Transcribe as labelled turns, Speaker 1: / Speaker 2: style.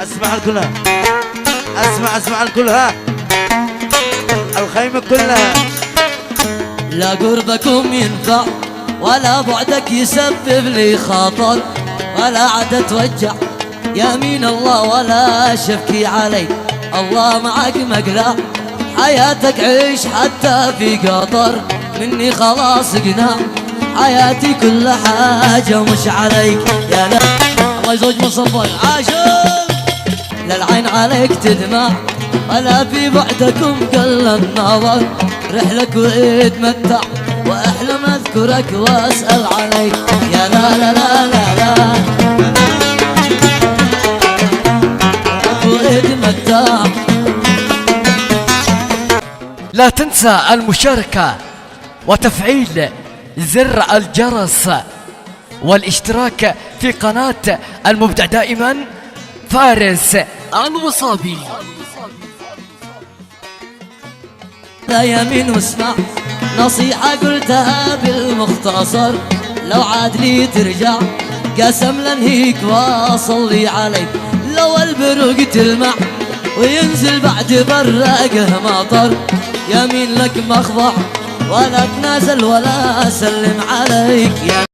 Speaker 1: اسمع الكلها، اسمع الكلها، الخيمة كلها.
Speaker 2: لا قربكم ينفع ولا بعدك يسبب لي خطر، ولا عاد اتوجع يمين الله ولا شبكي علي. الله معك مقلع حياتك عيش حتى في قطر، مني خلاص قناع حياتي كل حاجة مش عليك. يا لا الله يزوج مصفر عاشق، لا العين عليك تدمع ولا في بعدكم قل النظر. رحلك واتمتع واحلم اذكرك واسأل عليك. يا لا لا لا لا لا واتمتع.
Speaker 3: لا تنسى المشاركة وتفعيل زر الجرس والاشتراك في قناة المبدع دائما فارس الوصابي.
Speaker 2: لا يمين واسمع نصيحة قلتها بالمختصر، لو عاد لي ترجع قسم لنهيك واصلي عليك. لو البروق تلمع وينزل بعد براقه مطر، يمين لك مخضع ولا تنازل ولا اسلم عليك.